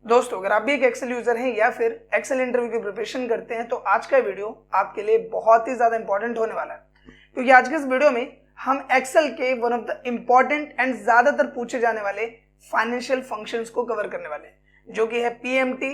दोस्तों, अगर आप भी एक एक्सेल यूजर हैं या फिर एक्सेल इंटरव्यू की प्रिपरेशन करते हैं तो आज का वीडियो आपके लिए बहुत ही ज्यादा इंपॉर्टेंट होने वाला है, क्योंकि आज के इस वीडियो में हम एक्सेल के one of the important and ज्यादातर पूछे जाने वाले फाइनेंशियल फंक्शंस को कवर करने वाले हैं, जो कि है पीएमटी,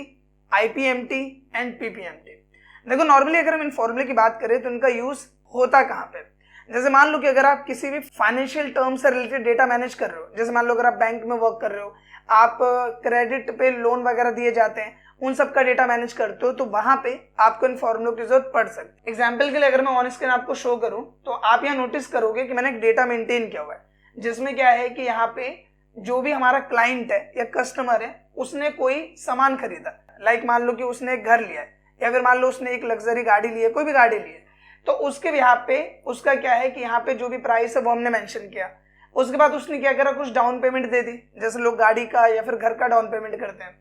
आईपीएमटी एंड पीपीएमटी। देखो, नॉर्मली अगर हम इन फॉर्मूले की बात करें तो इनका यूज होता कहाँ पे। जैसे मान लो कि अगर आप किसी भी फाइनेंशियल टर्म से रिलेटेड डेटा मैनेज कर रहे हो, जैसे मान लो अगर आप बैंक में वर्क कर रहे हो, आप क्रेडिट पे लोन वगैरह दिए जाते हैं, उन सब का डेटा मैनेज करते हो, तो वहां पे आपको इन फॉर्मूलों की जरूरत पड़ सकती है। एग्जांपल के लिए अगर मैं ऑन स्क्रीन आपको शो करूं तो आप यहाँ नोटिस करोगे कि मैंने एक डेटा मेंटेन किया हुआ है, जिसमें क्या है कि यहाँ पे जो भी हमारा क्लाइंट है या कस्टमर है, उसने कोई सामान खरीदा, लाइक मान लो कि उसने एक घर लिया है या फिर मान लो उसने एक लग्जरी गाड़ी ली है, कोई भी गाड़ी ली है, तो उसके यहाँ पे उसका क्या है कि यहाँ पे जो भी प्राइस है वो हमने मेंशन किया। उसके बाद उसने क्या करा, कुछ डाउन पेमेंट दे दी, जैसे लोग गाड़ी का या फिर घर का डाउन पेमेंट करते हैं।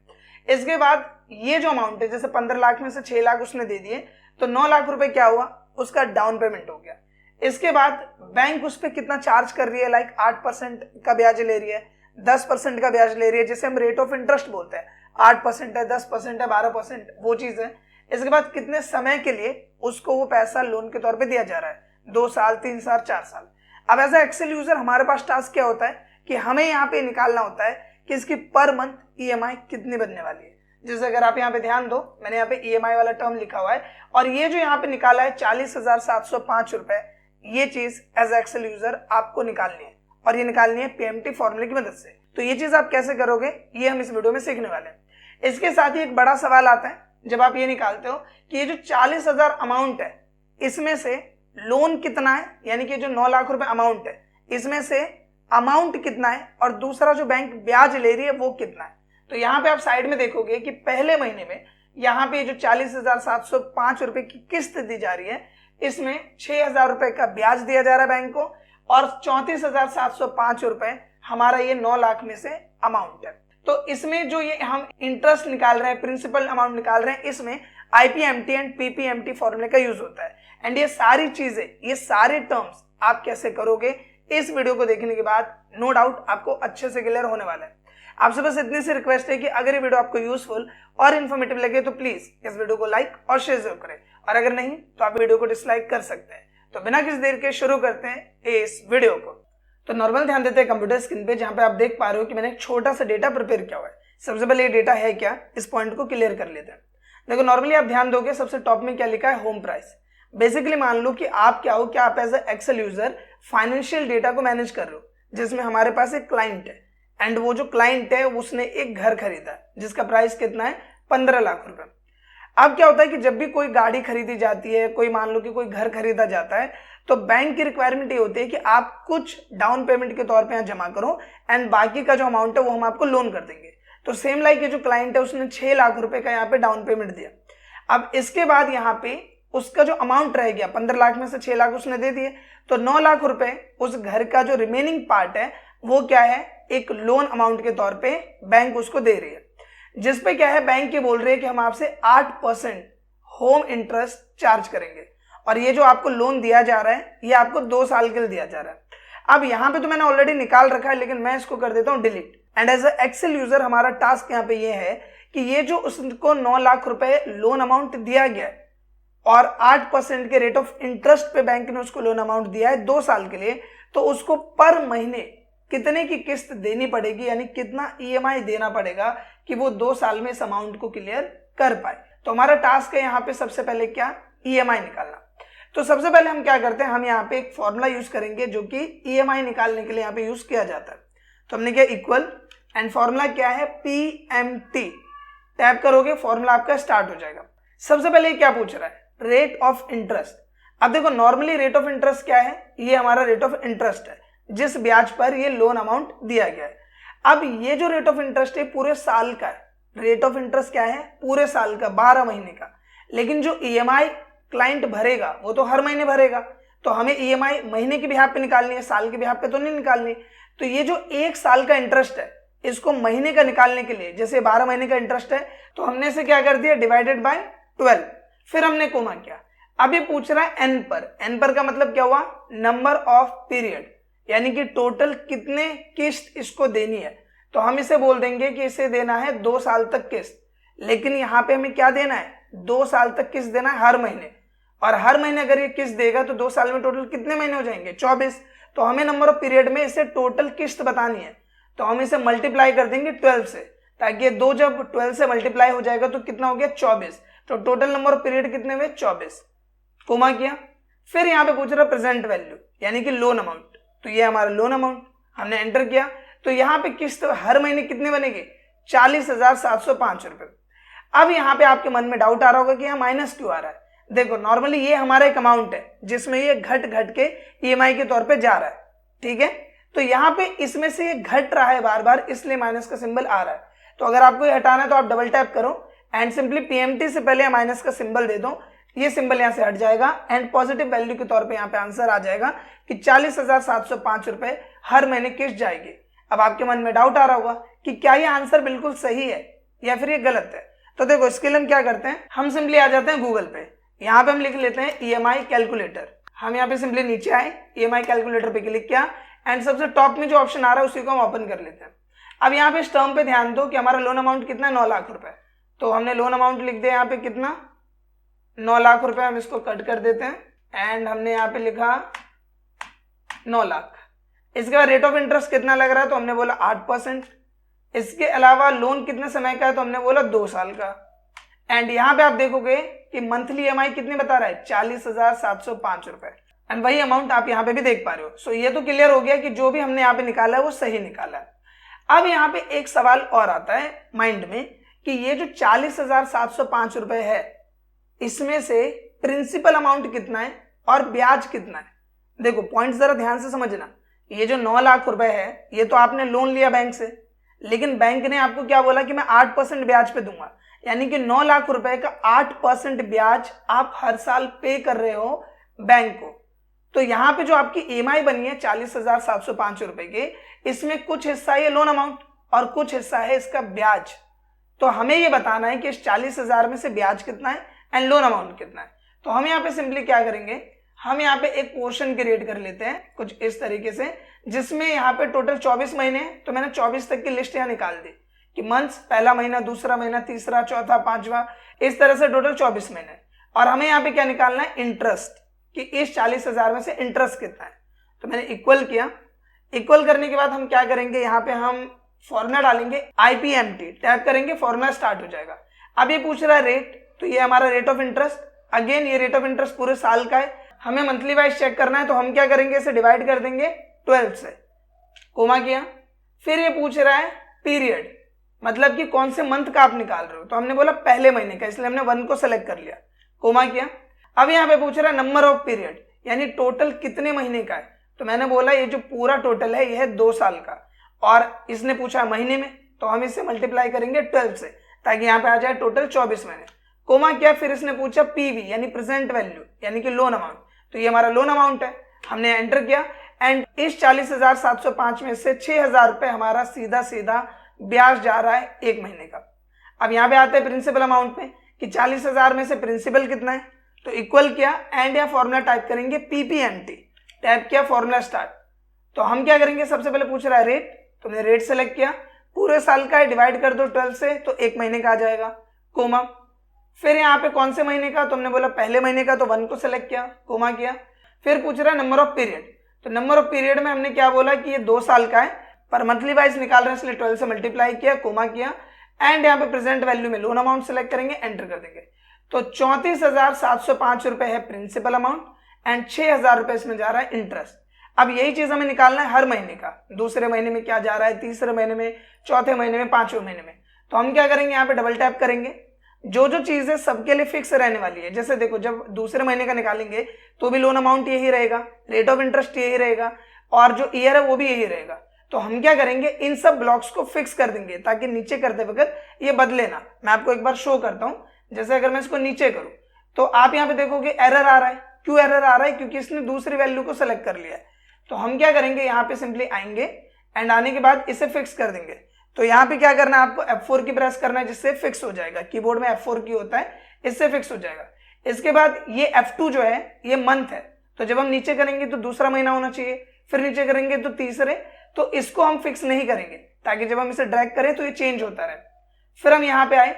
इसके बाद ये जो अमाउंट है, जैसे 15 लाख में से 6 लाख उसने दे दिए, तो 9 लाख रुपए क्या हुआ, उसका डाउन पेमेंट हो गया। इसके बाद बैंक उस पर कितना चार्ज कर रही है, लाइक 8% का ब्याज ले रही है, 10% का ब्याज ले रही है, जिसे हम रेट ऑफ इंटरेस्ट बोलते हैं। 8% है, 10% है, 12%, वो चीज है। इसके बाद कितने समय के लिए उसको वो पैसा लोन के तौर पे दिया जा रहा है, 2 साल, 3 साल, 4 साल। अब एज ए एक्सेल यूजर हमारे पास टास्क क्या होता है कि हमें यहाँ पे निकालना होता है कि इसकी पर मंथ ईएमआई कितनी बनने वाली है। जैसे अगर आप यहाँ पे ध्यान दो, मैंने यहाँ पे ईएमआई वाला टर्म लिखा हुआ है, और ये जो यहाँ पे निकाला है 40,705 रुपए, ये चीज एज एक्सेल यूजर आपको निकालनी है, और ये निकालनी है पीएमटी फॉर्मूले की मदद से। तो ये चीज आप कैसे करोगे, ये हम इस वीडियो में सीखने वाले हैं। इसके साथ ही एक बड़ा सवाल आता है जब आप ये निकालते हो कि ये जो 40,000 अमाउंट है, इसमें से लोन कितना है, यानी कि जो 9 लाख रुपए अमाउंट है, इसमें से अमाउंट कितना है, और दूसरा जो बैंक ब्याज ले रही है वो कितना है। तो यहाँ पे आप साइड में देखोगे कि पहले महीने में यहाँ पे जो 40,705 रुपए की किस्त दी जा रही है, इसमें 6,000 रुपए का ब्याज दिया जा रहा है बैंक को, और 34,705 रुपए हमारा ये 9 लाख में से अमाउंट है। तो इसमें जो ये हम इंटरेस्ट निकाल रहे हैं, प्रिंसिपल अमाउंट निकाल रहे हैं, इसमें आईपीएमटी एंड पीपीएमटी फॉर्मूले का यूज होता है। एंड ये सारी चीजें, ये सारे टर्म्स आप कैसे करोगे, इस वीडियो को देखने के बाद नो डाउट आपको अच्छे से क्लियर होने वाला है। आपसे बस इतनी सी रिक्वेस्ट है कि अगर ये वीडियो आपको यूजफुल और इन्फॉर्मेटिव लगे तो प्लीज इस वीडियो को लाइक और शेयर जरूर करें, और अगर नहीं तो आप वीडियो को डिसलाइक कर सकते हैं। तो बिना किसी देर के शुरू करते हैं इस वीडियो को। तो नॉर्मल ध्यान देते हैं कंप्यूटर स्क्रीन पे, जहां पे आप देख पा रहे हो कि मैंने एक छोटा सा डेटा प्रिपेयर किया हुआ है। सबसे पहले ये डेटा है क्या, इस पॉइंट को क्लियर कर लेते हैं। देखो, नॉर्मली आप ध्यान दोगे सबसे टॉप में क्या लिखा है, होम प्राइस। बेसिकली मान लो कि आप क्या हो, क्या आप as a Excel user financial data को मैनेज कर रहे हो, जिसमें हमारे पास एक क्लाइंट है, एंड वो जो क्लाइंट है उसने एक घर खरीदा है जिसका प्राइस कितना है, 15 लाख रुपए। अब क्या होता है कि जब भी कोई गाड़ी खरीदी जाती है, कोई मान लो कि कोई घर खरीदा जाता है, तो बैंक की रिक्वायरमेंट ये होती है कि आप कुछ डाउन पेमेंट के तौर पे यहाँ जमा करो, एंड बाकी का जो अमाउंट है वो हम आपको लोन कर देंगे। तो सेम लाइक ये जो क्लाइंट है उसने 6 लाख रुपए का यहाँ पे डाउन पेमेंट दिया। अब इसके बाद यहाँ पे उसका जो अमाउंट रह गया, 15 लाख में से 6 लाख उसने दे दिए, तो 9 लाख रुपए उस घर का जो रिमेनिंग पार्ट है वो क्या है, एक लोन अमाउंट के तौर पे बैंक उसको दे रही है, जिसपे क्या है, बैंक ये बोल रही है कि हम आपसे 8% होम इंटरेस्ट चार्ज करेंगे, और ये जो आपको लोन दिया जा रहा है ये आपको 2 साल के लिए दिया जा रहा है। अब यहाँ पे तो मैंने ऑलरेडी निकाल रखा है, लेकिन मैं इसको कर देता हूँ delete. And as a Excel user हमारा टास्क यहाँ पे ये है कि ये जो उसको 9 लाख रुपए लोन अमाउंट दिया गया है, और 8% के रेट ऑफ इंटरेस्ट पे बैंक ने उसको लोन अमाउंट दिया है 2 साल के लिए, तो उसको पर महीने कितने की किस्त देनी पड़ेगी, यानी कितना ईएमआई देना पड़ेगा कि वो 2 साल में इस अमाउंट को क्लियर कर पाए। तो हमारा टास्क है यहाँ पे सबसे पहले क्या, ईएमआई निकालना। तो सबसे पहले हम क्या करते हैं, हम यहाँ पे एक फॉर्मूला यूज करेंगे जो कि ईएमआई निकालने के लिए यहाँ पे यूज किया जाता है। तो हमने क्या, इक्वल, एंड फॉर्मूला क्या है, पीएमटी। टैप करोगे, फॉर्मूला आपका स्टार्ट हो जाएगा। सबसे पहले क्या पूछ रहा है, रेट ऑफ इंटरेस्ट। अब देखो, नॉर्मली रेट ऑफ इंटरेस्ट क्या है, ये हमारा रेट ऑफ इंटरेस्ट है जिस ब्याज पर ये लोन अमाउंट दिया गया है। अब ये जो रेट ऑफ इंटरेस्ट है पूरे साल का है, रेट ऑफ इंटरेस्ट क्या है, पूरे साल का, 12 महीने का। लेकिन जो ईएमआई क्लाइंट भरेगा वो तो हर महीने भरेगा, तो हमें ईएमआई महीने की बिहाफ पे निकालनी है, साल की बिहाफ पे तो नहीं निकालनी। तो ये जो 1 साल का इंटरेस्ट है, इसको महीने का निकालने के लिए, जैसे 12 महीने का इंटरेस्ट है, तो हमने इसे क्या कर दिया, डिवाइडेड बाय 12, फिर हमने कोमा किया। अब ये पूछ रहा है एन पर। एन पर का मतलब क्या हुआ, नंबर ऑफ पीरियड, यानी कि टोटल कितने किस्त इसको देनी है। तो हम इसे बोल देंगे कि इसे देना है 2 साल तक किस्त। लेकिन यहाँ पे हमें क्या देना है, 2 साल तक किस्त देना है हर महीने। और हर महीने अगर ये किस्त देगा तो 2 साल में टोटल कितने महीने हो जाएंगे, 24। तो हमें नंबर ऑफ पीरियड में इसे टोटल किस्त बतानी है, तो हम इसे मल्टीप्लाई कर देंगे 12 से, ताकि ये 2 जब 12 से मल्टीप्लाई हो जाएगा तो कितना हो गया, 24। तो टोटल नंबर ऑफ पीरियड कितने हुए, 24। कोमा किया। फिर यहाँ पे पूछ रहा प्रेजेंट वैल्यू यानी कि लोन अमाउंट, तो ये हमारा लोन अमाउंट हमने एंटर किया। तो यहाँ पे किस्त हर महीने कितने बनेंगे, 40,705 रुपए। अब यहाँ पे आपके मन में डाउट आ रहा होगा कि यहाँ माइनस क्यों आ रहा है। देखो नॉर्मली ये हमारा एक अमाउंट है जिसमें ये घट घट के ईएमआई के तौर पे जा रहा है, ठीक है। तो यहाँ पे इसमें से ये घट रहा है बार बार, इसलिए माइनस का सिंबल आ रहा है। तो अगर आपको ये हटाना है तो आप डबल टैप करो एंड सिंपली पीएमटी से पहले माइनस का सिंबल दे दो, ये सिंबल यहाँ से हट जाएगा एंड पॉजिटिव वैल्यू के तौर पे यहाँ पे आंसर आ जाएगा कि 40,705 रुपए हर महीने किस्त जाएगी। अब आपके मन में डाउट आ रहा होगा कि क्या ये आंसर बिल्कुल सही है या फिर ये गलत है। तो देखो इसके लिए हम क्या करते हैं, हम सिंपली आ जाते हैं गूगल पे, यहाँ पे हम लिख लेते हैं ईएमआई कैलकुलेटर। हम यहाँ पे सिंपली नीचे आए, ईएमआई कैलकुलेटर पे क्लिक किया एंड सबसे टॉप में जो ऑप्शन आ रहा है उसी को हम ओपन कर लेते हैं। अब यहाँ पे इस टर्म पे ध्यान दो कि हमारा लोन अमाउंट कितना है, 9 लाख रुपए। तो हमने लोन अमाउंट लिख दिया यहाँ पे कितना, 9 लाख रुपए। हम इसको कट कर देते हैं एंड हमने यहाँ पे लिखा 9 लाख। इसके बाद रेट ऑफ इंटरेस्ट कितना लग रहा है, तो हमने बोला 8%। इसके अलावा लोन कितने समय का है, तो हमने बोला 2 साल का। एंड यहाँ पे आप देखोगे कि मंथली ईएमआई कितनी बता रहा है, 40,705 रुपए। एंड वही अमाउंट आप यहाँ पे भी देख पा रहे हो। सो ये तो क्लियर हो गया कि जो भी हमने यहाँ पे निकाला है वो सही निकाला है। अब यहाँ पे एक सवाल और आता है माइंड में कि ये जो 40,705 रुपए है इसमें से प्रिंसिपल अमाउंट कितना है और ब्याज कितना है। देखो पॉइंट जरा ध्यान से समझना, ये जो 9 लाख रुपए है ये तो आपने लोन लिया बैंक से, लेकिन बैंक ने आपको क्या बोला कि मैं 8% ब्याज पे दूंगा, यानी कि 9 लाख रुपए का 8% ब्याज आप हर साल पे कर रहे हो बैंक को। तो यहाँ पे जो आपकी ईएमआई बनी है 40,705 रुपए की, इसमें कुछ हिस्सा है लोन अमाउंट और कुछ हिस्सा है इसका ब्याज। तो हमें ये बताना है कि इस 40,000 में से ब्याज कितना है एंड लोन अमाउंट कितना है। तो हम यहाँ पे सिंपली क्या करेंगे, हम यहाँ पे एक पोर्शन क्रिएट कर लेते हैं कुछ इस तरीके से, जिसमें यहाँ पे टोटल 24 महीने हैं। तो मैंने 24 तक की लिस्ट यहाँ निकाल दी कि मंथ्स, पहला महीना, दूसरा महीना, तीसरा, चौथा, पांचवा, इस तरह से टोटल 24 महीने। और हमें यहाँ पे क्या निकालना है, इंटरेस्ट, कि इस 40,000 में से इंटरेस्ट कितना है। तो मैंने इक्वल किया। इक्वल करने के बाद हम क्या करेंगे, यहाँ पे हम फॉर्मूला डालेंगे IPMT, टैप करेंगे, फॉर्मूला स्टार्ट हो जाएगा। अब ये पूछ रहा है रेट, तो ये हमारा रेट ऑफ इंटरेस्ट। अगेन ये रेट ऑफ इंटरेस्ट पूरे साल का है, हमें मंथली वाइज चेक करना है, तो हम क्या करेंगे, इसे डिवाइड कर देंगे 12 से, कोमा किया। फिर ये पूछ रहा है पीरियड, मतलब कि कौन से मंथ का आप निकाल रहे हो, तो हमने बोला पहले महीने का, इसलिए हमने 1 को सेलेक्ट कर लिया, कोमा किया। अब यहाँ पे पूछ रहा है नंबर ऑफ पीरियड, यानी टोटल कितने महीने का है, तो मैंने बोला ये जो पूरा टोटल है ये है 2 साल का, और इसने पूछा महीने में, तो हम इससे मल्टीप्लाई करेंगे 12 से, ताकि यहाँ पे आ जाए टोटल 24 महीने, कोमा किया। फिर इसने पूछा पीवी यानी प्रेजेंट वैल्यू यानी कि लोन अमाउंट, तो ये हमारा लोन अमाउंट है, हमने एंटर किया। एंड इस 40,705 में से 6,000 रुपए हमारा सीधा सीधा ब्याज जा रहा है 1 महीने का। अब यहाँ पे आते हैं प्रिंसिपल अमाउंट पे कि 40,000 में से प्रिंसिपल कितना है, तो इक्वल किया एंड या फॉर्मूला टाइप करेंगे PPMT, टाइप किया, फॉर्मूला स्टार्ट। तो हम क्या करेंगे, सबसे पहले पूछ रहा है रेट, तो हमने रेट सेलेक्ट किया, पूरे साल का है, डिवाइड कर दो 12 से, तो 1 महीने का आ जाएगा, कोमा। फिर यहाँ पे कौन से महीने का, तो हमने बोला पहले महीने का, तो 1 को सेलेक्ट किया, कोमा किया। फिर पूछ रहा है नंबर ऑफ पीरियड, तो नंबर ऑफ पीरियड में हमने क्या बोला कि ये 2 साल का है, पर मंथली वाइज निकाल रहे हैं इसलिए 12 से मल्टीप्लाई किया, कोमा किया। एंड यहाँ पे प्रेजेंट वैल्यू में लोन अमाउंट सेलेक्ट करेंगे, एंटर कर देंगे। तो 34,705 रुपए है प्रिंसिपल अमाउंट एंड 6,000 रुपए इसमें जा रहा है इंटरेस्ट। अब यही चीज हमें निकालना है हर महीने का, दूसरे महीने में क्या जा रहा है, तीसरे महीने में, चौथे महीने में, 5वें महीने में। तो हम क्या करेंगे, यहाँ पे डबल टैप करेंगे, जो जो चीजें सबके लिए फिक्स रहने वाली है, जैसे देखो जब दूसरे महीने का निकालेंगे तो भी लोन अमाउंट यही रहेगा, रेट ऑफ इंटरेस्ट यही रहेगा, और जो ईयर है वो भी यही रहेगा। तो हम क्या करेंगे, इन सब ब्लॉक्स को फिक्स कर देंगे ताकि नीचे करते वक्त ये बदले ना। मैं आपको एक बार शो करता हूं, जैसे अगर मैं इसको नीचे करूं तो आप यहाँ पे देखोगे एरर आ रहा है। क्यों एरर आ रहा है, क्योंकि इसने दूसरी वैल्यू को सेलेक्ट कर लिया है। तो हम क्या करेंगे, यहाँ पे सिंपली आएंगे एंड आने के बाद इसे फिक्स कर देंगे। तो यहाँ पे क्या करना है, आपको F4 की प्रेस करना है, जिससे फिक्स हो जाएगा। कीबोर्ड में F4 की होता है, इससे फिक्स हो जाएगा। इसके बाद ये F2 जो है ये मंथ है, तो जब हम नीचे करेंगे तो दूसरा महीना होना चाहिए, फिर नीचे करेंगे तो तीसरे, तो इसको हम फिक्स नहीं करेंगे, ताकि जब हम इसे ड्रैग करें तो ये चेंज होता रहे। फिर हम यहाँ पे आए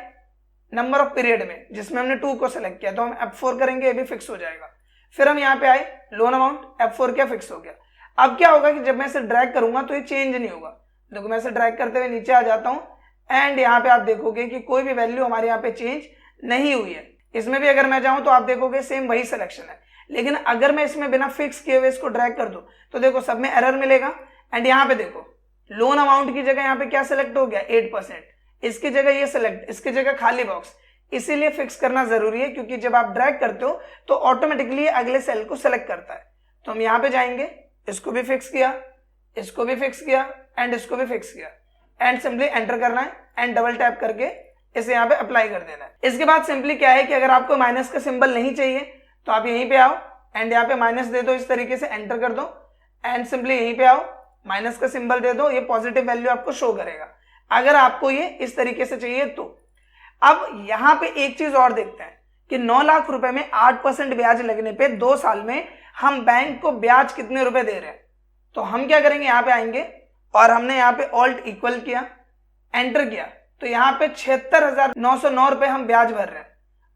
नंबर ऑफ पीरियड में, जिसमें हमने 2 को सेलेक्ट किया, तो हम F4 करेंगे, ये भी फिक्स हो जाएगा। फिर हम यहाँ पे आए लोन अमाउंट, F4 क्या, फिक्स हो गया। अब क्या होगा कि जब मैं इसे ड्रैग करूंगा तो ये चेंज नहीं होगा। देखो मैं इसे ड्रैग करते हुए नीचे आ जाता हूँ एंड यहाँ पे आप देखोगे कि कोई भी वैल्यू हमारे यहाँ पे चेंज नहीं हुई है। इसमें भी अगर मैं जाऊँ तो आप देखोगे सेम वही सिलेक्शन है। लेकिन अगर मैं इसमें बिना फिक्स किए हुए इसको ड्रैग कर दूं तो देखो सब में एरर मिलेगा। एंड यहाँ पे देखो लोन अमाउंट की जगह यहाँ पे क्या सिलेक्ट हो गया, 8%, इसकी जगह ये सिलेक्ट, इसकी जगह खाली बॉक्स। इसीलिए फिक्स करना जरूरी है, क्योंकि जब आप ड्रैग करते हो तो ऑटोमेटिकली अगले सेल को सिलेक्ट करता है। तो हम यहाँ पे जाएंगे, इसको भी फिक्स किया, इसको भी फिक्स किया एंड इसको भी फिक्स किया एंड सिंपली एंटर करना है एंड डबल टैप करके इसे यहाँ पे अप्लाई कर देना है। इसके बाद सिंपली क्या है कि अगर आपको माइनस का सिंबल नहीं चाहिए तो आप यहीं पे आओ एंड यहाँ पे माइनस दे दो, इस तरीके से एंटर कर दो एंड सिंपली यहीं पे आओ, माइनस का सिंबल दे दो, ये पॉजिटिव वैल्यू आपको शो करेगा। अगर आपको ये इस तरीके से चाहिए तो अब यहाँ पे एक चीज और देखते हैं कि 9 लाख रुपए में 8% ब्याज लगने पे 2 साल में हम बैंक को ब्याज कितने रुपए दे रहे हैं। तो हम क्या करेंगे, यहाँ पे आएंगे और हमने यहाँ पे ऑल्ट इक्वल किया, एंटर किया, तो यहाँ पे 76,909 रुपए हम ब्याज भर रहे हैं।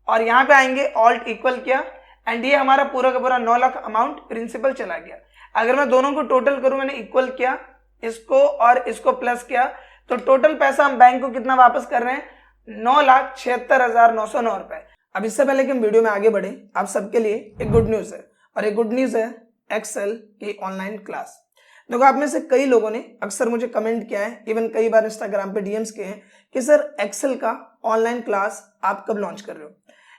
और यहाँ पे आएंगे ऑल्ट इक्वल किया एंड ये हमारा पूरा का पूरा 9 लाख अमाउंट प्रिंसिपल चला गया। अगर मैं दोनों को टोटल करूं, मैंने इक्वल किया इसको और इसको प्लस किया, तो टोटल पैसा हम बैंक को कितना वापस कर रहे हैं, 9,76,909 रुपए। अब इससे पहले कि हम वीडियो में आगे बढ़े, आप सबके लिए एक गुड न्यूज है, और एक गुड न्यूज है एक्सेल की ऑनलाइन क्लास। देखो आप में से कई लोगों ने अक्सर मुझे कमेंट किया है, इवन कई बार इंस्टाग्राम पे डीएम्स किए हैं कि सर एक्सेल का ऑनलाइन क्लास आप कब लॉन्च कर रहे हो।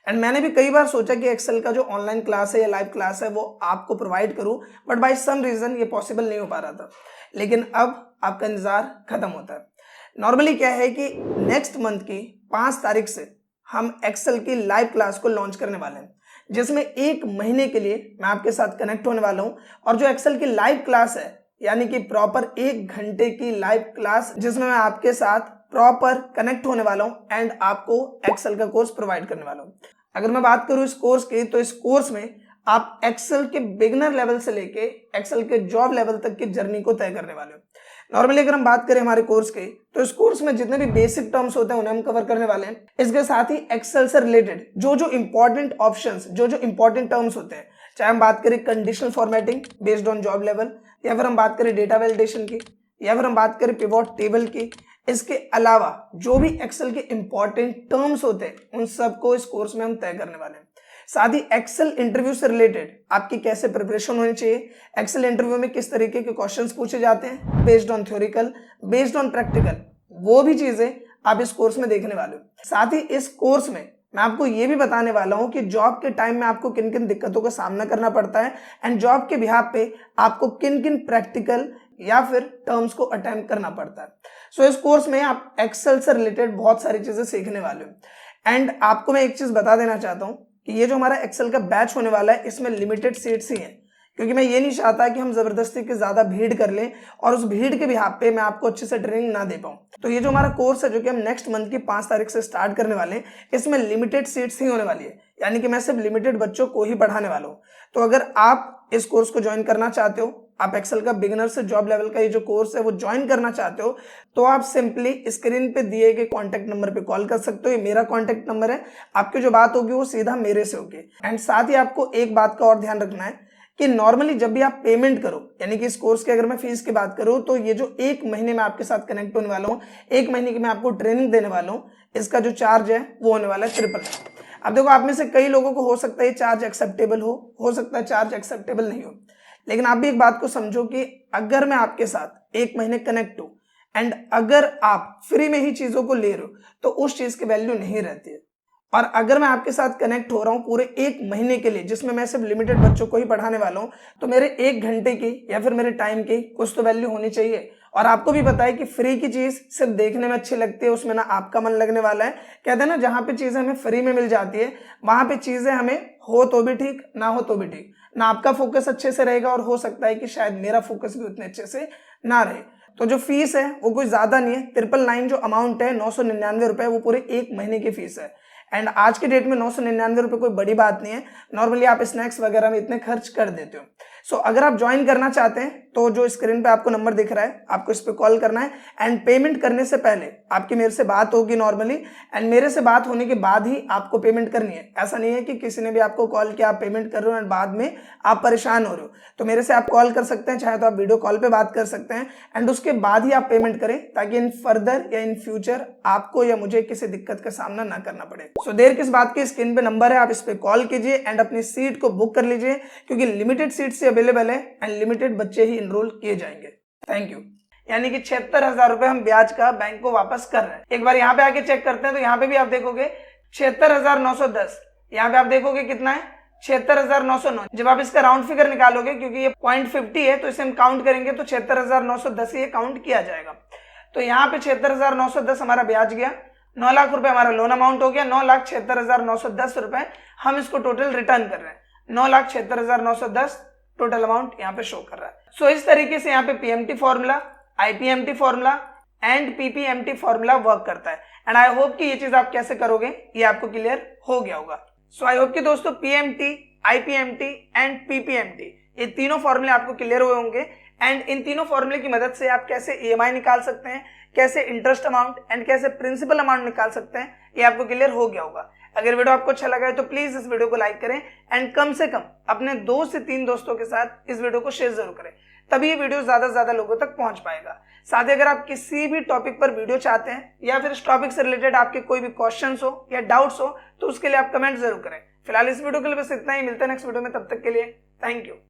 एंड मैंने भी कई बार सोचा कि एक्सेल का जो ऑनलाइन क्लास है या लाइव क्लास है वो आपको प्रोवाइड करूं, बट बाय सम रीजन ये पॉसिबल नहीं हो पा रहा था। लेकिन अब आपका इंतजार खत्म होता है। नॉर्मली क्या है कि नेक्स्ट मंथ की 5 तारीख से हम एक्सेल की लाइव क्लास को लॉन्च करने वाले हैं, जिसमें 1 महीने के लिए मैं आपके साथ कनेक्ट होने वाला हूं। और जो एक्सेल की लाइव क्लास है, यानी कि प्रॉपर 1 घंटे की लाइव क्लास, जिसमें मैं आपके साथ प्रॉपर कनेक्ट होने वाला हूं एंड आपको एक्सेल का कोर्स प्रोवाइड करने वाला हूं। अगर मैं बात करूं इस कोर्स की, तो इस कोर्स में आप एक्सेल के बिगिनर लेवल से लेके एक्सेल के जॉब लेवल तक की जर्नी को तय करने वाले हो। नॉर्मली अगर हम बात करें हमारे कोर्स की, तो इस कोर्स में जितने भी बेसिक टर्म्स होते हैं उन्हें हम कवर करने वाले हैं। इसके साथ ही एक्सेल से रिलेटेड जो जो इंपॉर्टेंट ऑप्शंस, जो जो इंपॉर्टेंट टर्म्स होते हैं, चाहे हम बात करें conditional formatting based on job level, या फिर हम बात करें डेटा वैलिडेशन की, या फिर हम बात करें पिवोट टेबल की, इसके अलावा जो भी एक्सेल के इंपॉर्टेंट टर्म्स होते हैं उन सबको इस कोर्स में हम तय करने वाले हैं। साथ ही एक्सेल इंटरव्यू से रिलेटेड आपकी कैसे प्रिपरेशन होनी चाहिए, एक्सेल इंटरव्यू में किस तरीके के क्वेश्चंस पूछे जाते हैं based on theoretical, based on practical, वो भी चीजें आप इस कोर्स में देखने वाले हो। साथ ही इस कोर्स में मैं आपको ये भी बताने वाला हूं कि जॉब के टाइम में आपको किन किन दिक्कतों का सामना करना पड़ता है एंड जॉब के बिहाफ पे आपको किन किन प्रैक्टिकल या फिर टर्म्स को अटेम्प्ट करना पड़ता है। सो इस कोर्स में आप एक्सेल से रिलेटेड बहुत सारी चीजें सीखने वाले हो। एंड आपको मैं एक चीज बता देना चाहता हूं कि ये जो हमारा एक्सेल का बैच होने वाला है, इसमें लिमिटेड सीट्स ही हैं, क्योंकि मैं ये नहीं चाहता कि हम जबरदस्ती के ज्यादा भीड़ कर लें और उस भीड़ के बिहाफ पे मैं आपको अच्छे से ट्रेनिंग ना दे पाऊं। तो ये जो हमारा कोर्स है, जो कि हम नेक्स्ट मंथ की 5 तारीख से स्टार्ट करने वाले हैं, इसमें लिमिटेड सीट्स ही होने वाली है, यानी कि मैं सिर्फ लिमिटेड बच्चों को ही पढ़ाने वाला हूँ। तो अगर आप इस कोर्स को ज्वाइन करना चाहते हो, आप एक्सेल का बिगिनर से जॉब लेवल का ये जो कोर्स है वो ज्वाइन करना चाहते हो, तो आप सिंपली स्क्रीन पे दिए गए कॉन्टैक्ट नंबर पे कॉल कर सकते हो। ये मेरा कॉन्टैक्ट नंबर है, आपकी जो बात होगी वो सीधा मेरे से होगी। एंड साथ ही आपको एक बात का और ध्यान रखना है कि नॉर्मली जब भी आप पेमेंट करो, यानी कि इस कोर्स की अगर मैं फीस की बात करूं, तो ये जो 1 महीने में आपके साथ कनेक्ट होने वाला हूं, 1 महीने की मैं आपको ट्रेनिंग देने वाला हूं, इसका जो चार्ज है वो होने वाला है 999। अब देखो आप में से कई लोगों को हो सकता है ये चार्ज एक्सेप्टेबल हो सकता है चार्ज एक्सेप्टेबल नहीं हो, लेकिन आप भी एक बात को समझो कि अगर मैं आपके साथ 1 महीने कनेक्ट हूं एंड अगर आप फ्री में ही चीजों को ले रहे हो तो उस चीज की वैल्यू नहीं रहती है। और अगर मैं आपके साथ कनेक्ट हो रहा हूं पूरे 1 महीने के लिए, जिसमें मैं सिर्फ लिमिटेड बच्चों को ही पढ़ाने वाला हूं, तो मेरे 1 घंटे की या फिर मेरे टाइम की कुछ तो वैल्यू होनी चाहिए। और आपको भी पता है कि फ्री की चीज सिर्फ देखने में अच्छी लगती है, उसमें ना आपका मन लगने वाला है। कहते हैं ना, जहां पे चीजें हमें फ्री में मिल जाती है वहां पे चीजें हमें हो तो भी ठीक, ना हो तो भी ठीक, ना आपका फोकस अच्छे से रहेगा और हो सकता है कि शायद मेरा फोकस भी उतने अच्छे से ना रहे। तो जो फीस है वो कोई ज्यादा नहीं है, 999 जो अमाउंट है 999 रुपए, वो पूरे 1 महीने की फीस है। एंड आज के डेट में 999 रुपए कोई बड़ी बात नहीं है, नॉर्मली आप स्नैक्स वगैरह में इतने खर्च कर देते हो। सो अगर आप ज्वाइन करना चाहते हैं तो जो स्क्रीन पे आपको नंबर दिख रहा है आपको इस पे कॉल करना है एंड पेमेंट करने से पहले आपकी मेरे से बात होगी नॉर्मली एंड मेरे से बात होने के बाद ही आपको पेमेंट करनी है। ऐसा नहीं है कि किसी ने भी आपको कॉल किया आप पेमेंट कर रहे हो एंड बाद में आप परेशान हो रहे हो। तो मेरे से आप कॉल कर सकते हैं, चाहे तो आप वीडियो कॉल पे बात कर सकते हैं एंड उसके बाद ही आप पेमेंट करें ताकि इन फर्दर या इन फ्यूचर आपको या मुझे किसी दिक्कत का सामना ना करना पड़े। सो देर किस बात की, स्क्रीन पे नंबर है, आप इस पे कॉल कीजिए एंड अपनी सीट को बुक कर लीजिए क्योंकि लिमिटेड सीट्स अवेलेबल है एंड लिमिटेड बच्चे ही इनरोल किए जाएंगे। Thank you. यानी कि 76,000 रुपए हम ब्याज का बैंक को वापस कर रहे हैं। एक बार यहाँ पे आके चेक करते हैं तो यहाँ पे भी आप देखोगे 76,910, यहाँ पे आप देखोगे कितना है 76,909। जब आप इसका राउंड फिगर निकालोगे क्योंकि ये 0.50 है तो इसे हम काउंट करेंगे तो 76,910 ये काउंट किया जाएगा। तो यहाँ पे 76,910 हमारा ब्याज गया, 9 लाख रुपए हमारा लोन अमाउंट हो गया, 9,76,910 रुपए हम इसको टोटल रिटर्न कर रहे हैं। 9,76,910 टोटल अमाउंट यहाँ पे शो कर रहा है। सो इस तरीके से यहाँ पे PMT formula, IPMT formula and PPMT formula work करता है एंड आई होप कि ये चीज आप कैसे करोगे ये आपको क्लियर हो गया होगा। सो आई होप कि दोस्तों पीएमटी, आईपीएमटी एंड पीपीएमटी ये तीनों फॉर्मूले आपको क्लियर हुए होंगे एंड इन तीनों फॉर्मूले की मदद से आप कैसे ईएमआई निकाल सकते हैं, कैसे इंटरेस्ट अमाउंट एंड कैसे प्रिंसिपल अमाउंट निकाल सकते हैं ये आपको क्लियर हो गया होगा। अगर वीडियो आपको अच्छा लगा है तो प्लीज इस वीडियो को लाइक करें एंड कम से कम अपने 2 से 3 दोस्तों के साथ इस वीडियो को शेयर जरूर करें, तभी ये वीडियो ज्यादा से ज्यादा लोगों तक पहुंच पाएगा। साथ ही अगर आप किसी भी टॉपिक पर वीडियो चाहते हैं या फिर इस टॉपिक से रिलेटेड आपके कोई भी क्वेश्चंस हो या डाउट्स हो तो उसके लिए आप कमेंट जरूर करें। फिलहाल इस वीडियो के लिए बस इतना ही, मिलते हैं नेक्स्ट वीडियो में, तब तक के लिए थैंक यू।